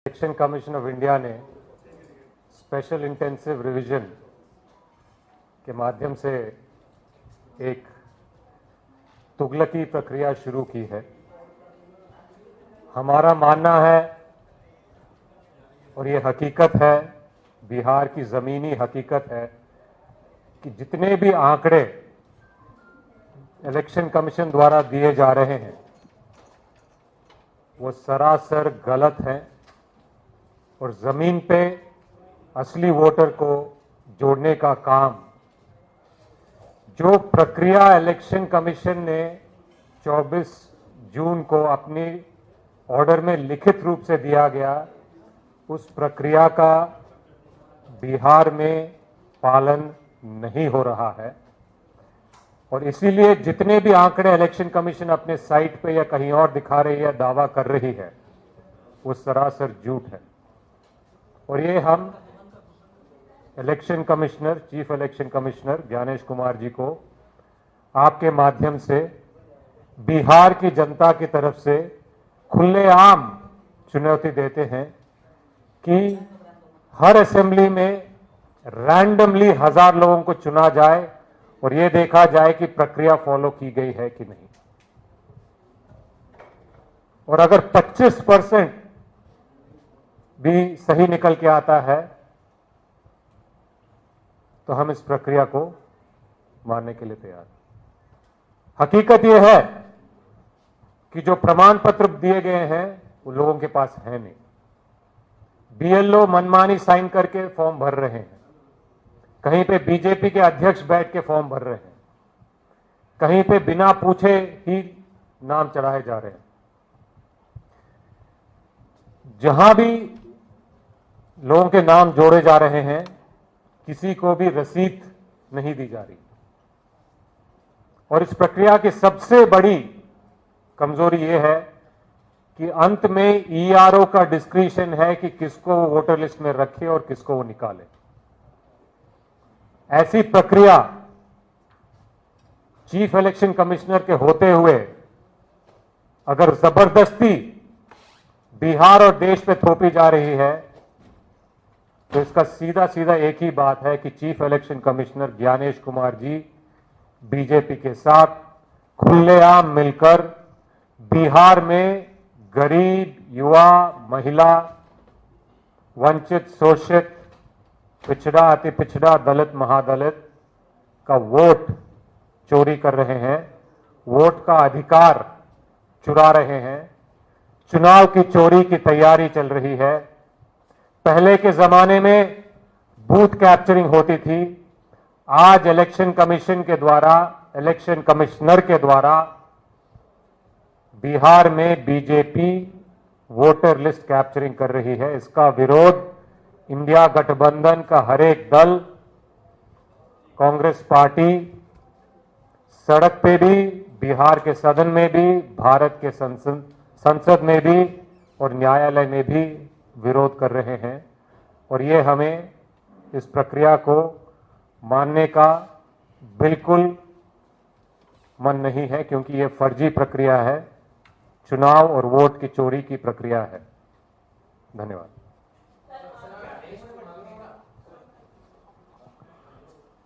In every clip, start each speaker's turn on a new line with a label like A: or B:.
A: Election commission of India ने special intensive revision के माध्यम से एक तुगलकी प्रक्रिया शुरू की है। हमारा मानना है और ये हकीकत है, बिहार की ज़मीनी हकीकत है कि जितने भी आंकड़े इलेक्शन कमीशन द्वारा दिए जा रहे हैं वो सरासर गलत हैं और ज़मीन पे असली वोटर को जोड़ने का काम जो प्रक्रिया इलेक्शन कमीशन ने 24 जून को अपनी ऑर्डर में लिखित रूप से दिया गया, उस प्रक्रिया का बिहार में पालन नहीं हो रहा है। और इसीलिए जितने भी आंकड़े इलेक्शन कमीशन अपने साइट पे या कहीं और दिखा रही है, दावा कर रही है, वो सरासर झूठ है। और ये हम election commissioner, chief election commissioner Gyanesh Kumar ji को आपके माध्यम से बिहार की जनता की तरफ से खुलेआम चुनौती देते हैं कि हर असेंबली में रैंडमली 1000 लोगों को चुना जाए और ये देखा जाए कि प्रक्रिया फॉलो की गई है कि नहीं। और अगर 25% भी सही निकल के आता है तो हम इस प्रक्रिया को मानने के लिए तैयार हैं। हकीकत यह है कि जो प्रमाण पत्र दिए गए हैं वो लोगों के पास है नहीं। बीएलओ मनमानी साइन करके फॉर्म भर रहे हैं, कहीं पे बीजेपी के अध्यक्ष बैठ के फॉर्म भर रहे हैं, कहीं पे बिना पूछे ही नाम चढ़ाए जा रहे हैं। जहां भी लोगों के नाम जोड़े जा रहे हैं किसी को भी रसीद नहीं दी जा रही। और इस प्रक्रिया की सबसे बड़ी कमजोरी यह है कि अंत में ईआरओ का डिस्क्रिशन है कि किसको वो वोटर लिस्ट में रखे और किसको वो निकाले। ऐसी प्रक्रिया चीफ इलेक्शन कमिश्नर के होते हुए अगर जबरदस्ती बिहार और देश पे थोपी जा रही है तो इसका सीधा सीधा एक ही बात है कि chief election commissioner Gyanesh Kumar ji BJP के साथ खुलेआम मिलकर बिहार में गरीब, युवा, महिला, वंचित, शोषित, पिछड़ा, अति पिछड़ा, दलित, महादलित का वोट चोरी कर रहे हैं, वोट का अधिकार चुरा रहे हैं। चुनाव की चोरी की तैयारी चल रही है। पहले के जमाने में बूथ कैप्चरिंग होती थी, आज इलेक्शन कमीशन के द्वारा, इलेक्शन कमिश्नर के द्वारा बिहार में बीजेपी वोटर लिस्ट कैप्चरिंग कर रही है। इसका विरोध इंडिया गठबंधन का हर एक दल, कांग्रेस पार्टी सड़क पे भी, बिहार के सदन में भी, भारत के संसद में भी और न्यायालय में भी विरोध कर रहे हैं। और ये हमें इस प्रक्रिया को मानने का बिल्कुल मन नहीं है, क्योंकि ये फर्जी प्रक्रिया है, चुनाव और वोट की चोरी की प्रक्रिया है। धन्यवाद।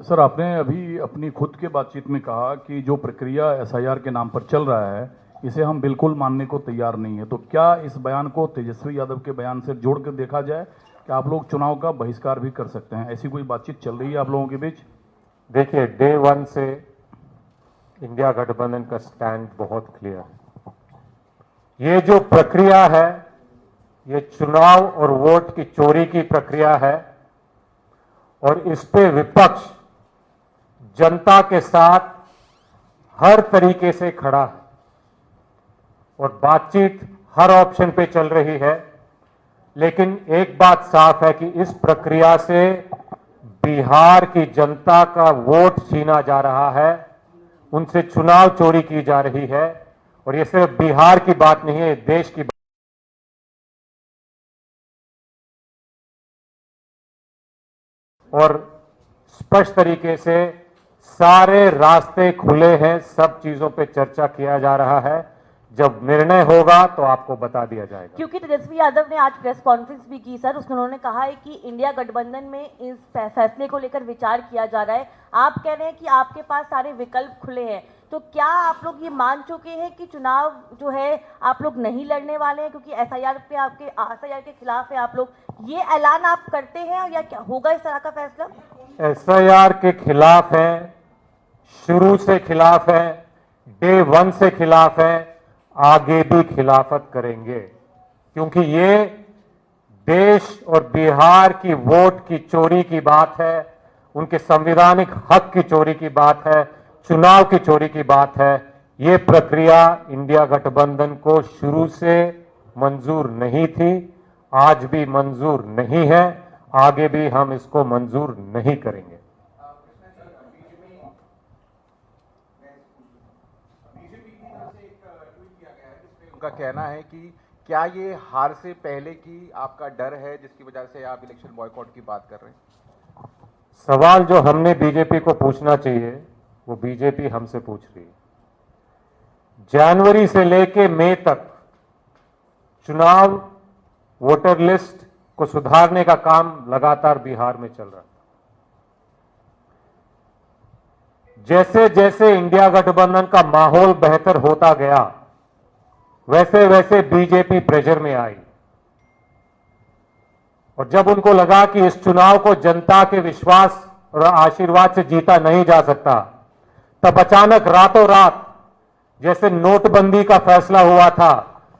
B: सर, आपने अभी अपनी खुद के बातचीत में कहा कि जो प्रक्रिया एसआईआर के नाम पर चल रहा है इसे हम बिल्कुल मानने को तैयार नहीं है। तो क्या इस बयान को तेजस्वी यादव के बयान से जोड़कर देखा जाए कि आप लोग चुनाव का बहिष्कार भी कर सकते हैं? ऐसी कोई बातचीत चल रही है आप लोगों के बीच?
A: देखिए, डे 1 से इंडिया गठबंधन का स्टैंड बहुत क्लियर है। ये जो प्रक्रिया है ये चुनाव और वोट की चोरी की प्रक्रिया है और इस पे विपक्ष जनता के साथ हर तरीके से खड़ा है और बातचीत हर ऑप्शन पे चल रही है। लेकिन एक बात साफ है कि इस प्रक्रिया से बिहार की जनता का वोट छीना जा रहा है, उनसे चुनाव चोरी की जा रही है। और ये सिर्फ बिहार की बात नहीं है, देश की बात। और स्पष्ट तरीके से सारे रास्ते खुले हैं, सब चीजों पे चर्चा किया जा रहा है। जब निर्णय होगा तो आपको बता दिया जाएगा।
C: क्योंकि तेजस्वी यादव ने आज प्रेस कॉन्फ्रेंस भी की सर, उसमें उन्होंने कहा है कि इंडिया गठबंधन में इस फैसले को लेकर विचार किया जा रहा है। आप कह रहे हैं कि आपके पास सारे विकल्प खुले हैं, तो क्या आप लोग ये मान चुके हैं कि चुनाव जो है आप लोग नहीं लड़ने वाले हैं क्योंकि एसआईआर के खिलाफ है आप लोग, ये ऐलान आप करते हैं या क्या होगा इस तरह का फैसला?
A: एसआईआर के खिलाफ है, शुरू से खिलाफ है, डे 1 से खिलाफ है, आगे भी खिलाफत करेंगे, क्योंकि ये देश और बिहार की वोट की चोरी की बात है, उनके संवैधानिक हक की चोरी की बात है, चुनाव की चोरी की बात है। ये प्रक्रिया इंडिया गठबंधन को शुरू से मंजूर नहीं थी, आज भी मंजूर नहीं है, आगे भी हम इसको मंजूर नहीं करेंगे।
D: उनका कहना है कि क्या ये हार से पहले की आपका डर है जिसकी वजह से आप इलेक्शन बॉयकॉट की बात कर रहे हैं?
A: सवाल जो हमने बीजेपी को पूछना चाहिए वो बीजेपी हमसे पूछ रही है। जनवरी से लेके मई तक चुनाव वोटर लिस्ट को सुधारने का काम लगातार बिहार में चल रहा था। जैसे जैसे इंडिया गठबंधन का माहौल बेहतर होता गया, वैसे वैसे बीजेपी प्रेशर में आई और जब उनको लगा कि इस चुनाव को जनता के विश्वास और आशीर्वाद से जीता नहीं जा सकता, तब अचानक रातों रात जैसे नोटबंदी का फैसला हुआ था,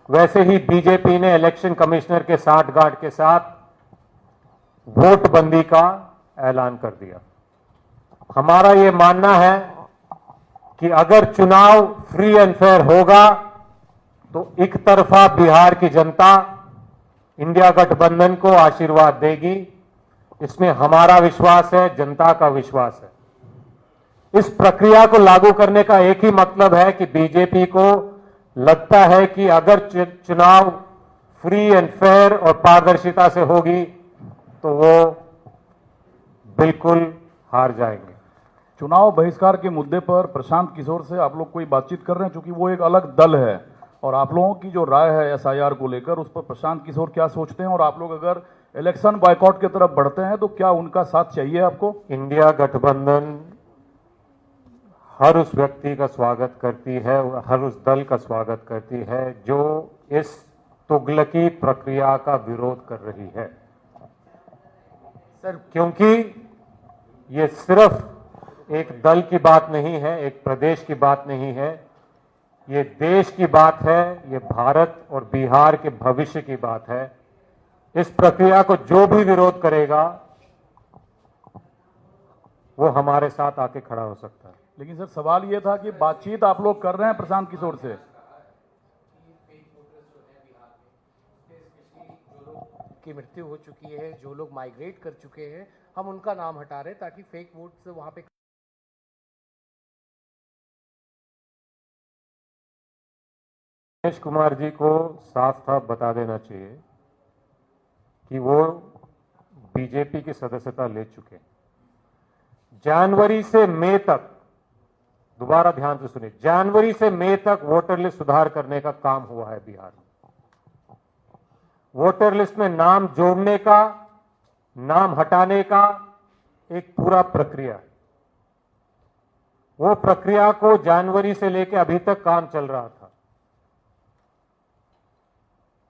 A: वैसे ही बीजेपी ने इलेक्शन कमिश्नर के साठगांठ के साथ वोट बंदी का ऐलान कर दिया। हमारा यह मानना है कि अगर चुनाव फ्री एंड फेयर होगा तो एक तरफा बिहार की जनता इंडिया गठबंधन को आशीर्वाद देगी, इसमें हमारा विश्वास है, जनता का विश्वास है। इस प्रक्रिया को लागू करने का एक ही मतलब है कि बीजेपी को लगता है कि अगर चुनाव फ्री एंड फेयर और पारदर्शिता से होगी तो वो बिल्कुल हार जाएंगे।
B: चुनाव बहिष्कार के मुद्दे पर प्रशांत किशोर से आप लोग कोई बातचीत कर रहे हैं, क्योंकि वो एक अलग दल है और आप लोगों की जो राय है एसआईआर को लेकर उस पर प्रशांत किशोर क्या सोचते हैं, और आप लोग अगर इलेक्शन बॉयकॉट की तरफ बढ़ते हैं तो क्या उनका साथ चाहिए आपको?
A: इंडिया गठबंधन हर उस व्यक्ति का स्वागत करती है, हर उस दल का स्वागत करती है जो इस तुगलकी प्रक्रिया का विरोध कर रही है सर, क्योंकि ये सिर्फ एक दल की बात नहीं है, एक प्रदेश की बात नहीं है, ये देश की बात है, ये भारत और बिहार के भविष्य की बात है। इस प्रक्रिया को जो भी विरोध करेगा वो हमारे साथ आके खड़ा हो सकता है।
B: लेकिन सर सवाल ये था कि बातचीत आप लोग कर रहे हैं प्रशांत किशोर से?
E: की मृत्यु हो चुकी है, जो लोग माइग्रेट कर चुके हैं, हम उनका नाम हटा रहे हैं ताकि फेक वोट्स वहां पे।
A: दिनेश कुमार जी को साफ साफ बता देना चाहिए कि वो बीजेपी की सदस्यता ले चुके हैं। जनवरी से मई तक, दोबारा ध्यान से सुनिए, जनवरी से मई तक वोटर लिस्ट सुधार करने का काम हुआ है बिहार में। वोटर लिस्ट में नाम जोड़ने का, नाम हटाने का एक पूरा प्रक्रिया है। वो प्रक्रिया को जनवरी से लेकर अभी तक काम चल रहा था,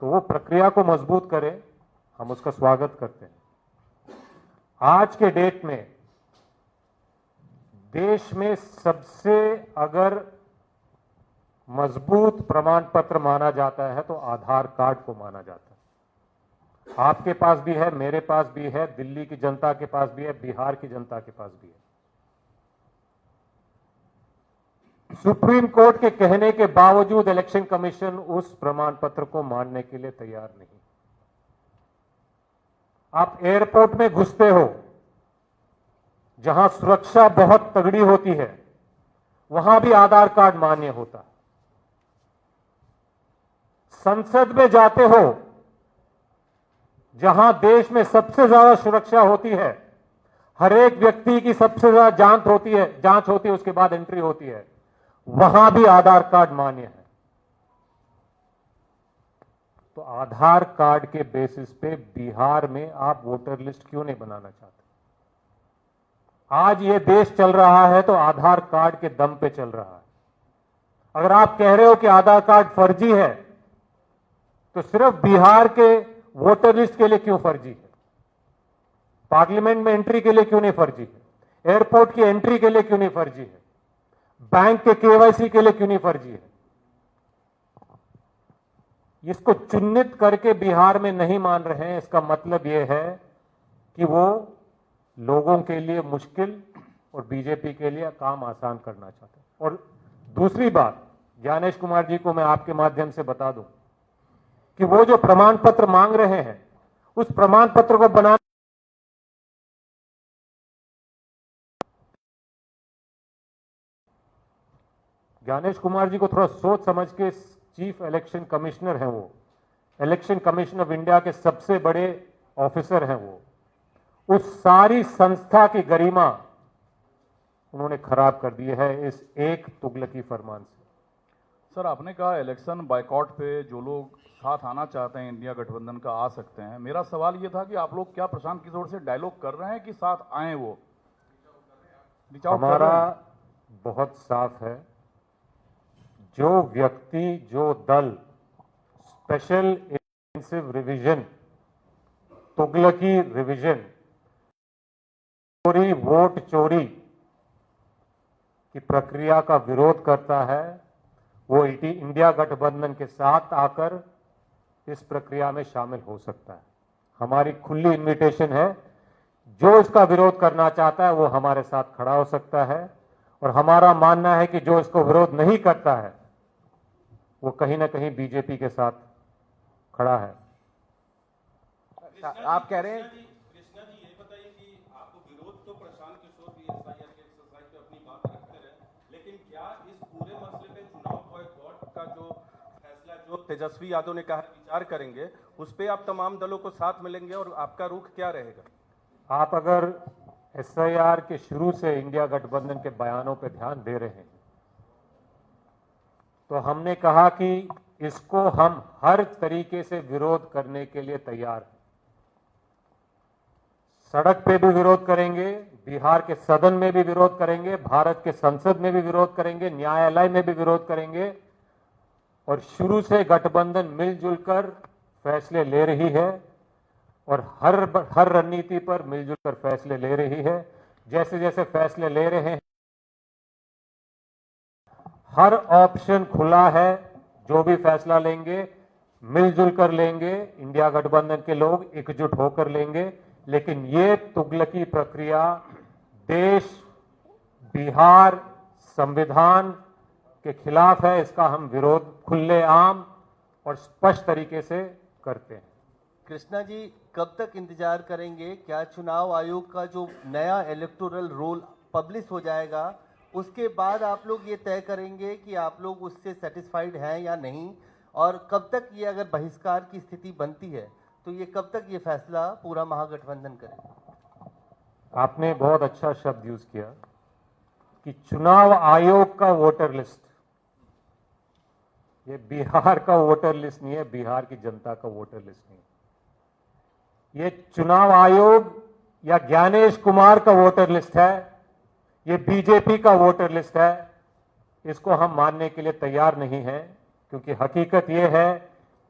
A: तो वो प्रक्रिया को मजबूत करें, हम उसका स्वागत करते हैं। आज के डेट में देश में सबसे अगर मजबूत प्रमाण पत्र माना जाता है तो आधार कार्ड को माना जाता है। आपके पास भी है, मेरे पास भी है, दिल्ली की जनता के पास भी है, बिहार की जनता के पास भी है। सुप्रीम कोर्ट के कहने के बावजूद इलेक्शन कमीशन उस प्रमाण पत्र को मानने के लिए तैयार नहीं। आप एयरपोर्ट में घुसते हो, जहां सुरक्षा बहुत तगड़ी होती है, वहां भी आधार कार्ड मान्य होता है। संसद में जाते हो, जहां देश में सबसे ज्यादा सुरक्षा होती है, हर एक व्यक्ति की सबसे ज्यादा जांच होती है, उसके बाद एंट्री होती है, वहां भी आधार कार्ड मान्य है। तो आधार कार्ड के बेसिस पे बिहार में आप वोटर लिस्ट क्यों नहीं बनाना चाहते? आज ये देश चल रहा है तो आधार कार्ड के दम पे चल रहा है। अगर आप कह रहे हो कि आधार कार्ड फर्जी है, तो सिर्फ बिहार के वोटर लिस्ट के लिए क्यों फर्जी है? पार्लियामेंट में एंट्री के लिए क्यों नहीं फर्जी है? एयरपोर्ट की एंट्री के लिए क्यों नहीं फर्जी है? बैंक के केवाईसी के लिए क्यों नहीं फर्जी है? इसको चिन्हित करके बिहार में नहीं मान रहे हैं, इसका मतलब यह है कि वो लोगों के लिए मुश्किल और बीजेपी के लिए काम आसान करना चाहते हैं। और दूसरी बात, ज्ञानेश कुमार जी को मैं आपके माध्यम से बता दूं कि वो जो प्रमाण पत्र मांग रहे हैं, उस प्रमाण पत्र को बनाने ज्ञानेश कुमार जी को थोड़ा सोच समझ के, चीफ इलेक्शन कमिश्नर हैं वो, इलेक्शन कमीशन ऑफ इंडिया के सबसे बड़े ऑफिसर हैं वो, उस सारी संस्था की गरिमा उन्होंने खराब कर दी है इस एक तुगलकी फरमान से।
B: सर, आपने कहा इलेक्शन बायकॉट पे जो लोग साथ आना चाहते हैं इंडिया गठबंधन का आ सकते हैं। मेरा सवाल ये था कि आप लोग क्या प्रशांत किशोर से डायलॉग कर रहे हैं कि साथ आए? वो reach out कर
A: हमारा
B: रहे हैं?
A: बहुत साफ है, जो व्यक्ति, जो दल स्पेशल इंटेंसिव रिवीजन, तुगलकी रिवीजन, चोरी, वोट चोरी की प्रक्रिया का विरोध करता है, वो इंडिया गठबंधन के साथ आकर इस प्रक्रिया में शामिल हो सकता है। हमारी खुली इनविटेशन है, जो इसका विरोध करना चाहता है वो हमारे साथ खड़ा हो सकता है। और हमारा मानना है कि जो इसको विरोध नहीं करता है वो कहीं ना कहीं बीजेपी के साथ खड़ा है।
D: आप कह रहे हैं
F: कृष्णा जी, ये बताइए कि आपको विरोध तो प्रशांत किशोर भी एसआईआर के एक्सरसाइज पे अपनी बात रखते रहे, लेकिन क्या इस पूरे मसले पे चुनाव बॉयकॉट का जो फैसला जो तेजस्वी यादव ने कहा विचार करेंगे, उस पे आप तमाम दलों को साथ मिलेंगे और आपका रुख क्या रहेगा?
A: आप अगर एसआईआर के शुरू से इंडिया गठबंधन के बयानों पर ध्यान दे रहे हैं तो हमने कहा कि इसको हम हर तरीके से विरोध करने के लिए तैयार हैं। सड़क पे भी विरोध करेंगे, बिहार के सदन में भी विरोध करेंगे, भारत के संसद में भी विरोध करेंगे, न्यायालय में भी विरोध करेंगे। और शुरू से गठबंधन मिलजुल कर फैसले ले रही है और हर रणनीति पर मिलजुल कर फैसले ले रही है। जैसे जैसे फैसले ले रहे हैं, हर ऑप्शन खुला है, जो भी फैसला लेंगे मिलजुल कर लेंगे, इंडिया गठबंधन के लोग एकजुट होकर लेंगे। लेकिन ये तुगलकी प्रक्रिया देश, बिहार, संविधान के खिलाफ है। इसका हम विरोध खुलेआम और स्पष्ट तरीके से करते हैं।
G: कृष्णा जी, कब तक इंतजार करेंगे? क्या चुनाव आयोग का जो नया इलेक्टोरल रोल पब्लिश हो जाएगा, उसके बाद आप लोग ये तय करेंगे कि आप लोग उससे सेटिस्फाइड हैं या नहीं? और कब तक ये अगर बहिष्कार की स्थिति बनती है तो ये कब तक ये फैसला पूरा महागठबंधन करेगा?
A: आपने बहुत अच्छा शब्द यूज किया कि चुनाव आयोग का वोटर लिस्ट, ये बिहार का वोटर लिस्ट नहीं है, बिहार की जनता का वोटर लिस्ट नहीं है। ये चुनाव आयोग या ज्ञानेश कुमार का वोटर लिस्ट है, ये बीजेपी का वोटर लिस्ट है। इसको हम मानने के लिए तैयार नहीं हैं, क्योंकि हकीकत ये है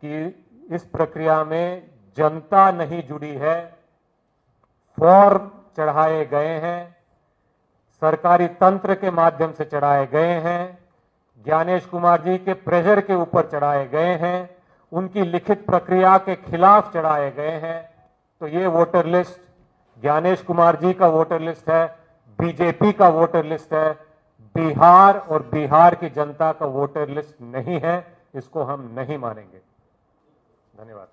A: कि इस प्रक्रिया में जनता नहीं जुड़ी है, फॉर्म चढ़ाए गए हैं, सरकारी तंत्र के माध्यम से चढ़ाए गए हैं, ज्ञानेश कुमार जी के प्रेशर के ऊपर चढ़ाए गए हैं, उनकी लिखित प्रक्रिया के खिलाफ चढ़ाए गए हैं। तो ये वोटर लिस्ट ज्ञानेश कुमार जी का वोटर लिस्ट है, बीजेपी का वोटर लिस्ट है, बिहार और बिहार की जनता का वोटर लिस्ट नहीं है। इसको हम नहीं मानेंगे। धन्यवाद।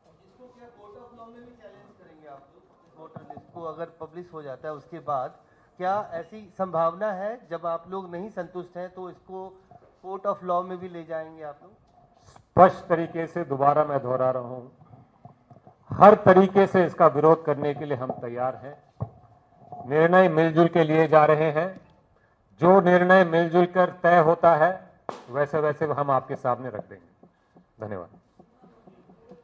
G: इसको क्या कोर्ट ऑफ लॉ में भी चैलेंज करेंगे आप लोग? इस वोटर लिस्ट को अगर पब्लिश हो जाता है उसके बाद क्या ऐसी संभावना है, जब आप लोग नहीं संतुष्ट हैं तो इसको कोर्ट ऑफ लॉ में भी ले जाएंगे आप लोग?
A: स्पष्ट तरीके से दोबारा मैं दोहरा रहा हूं, हर तरीके से इसका विरोध करने के लिए हम तैयार हैं। निर्णय मिलजुल के लिए जा रहे हैं। जो निर्णय मिलजुल कर तय होता है वैसे वैसे हम आपके सामने रख देंगे। धन्यवाद।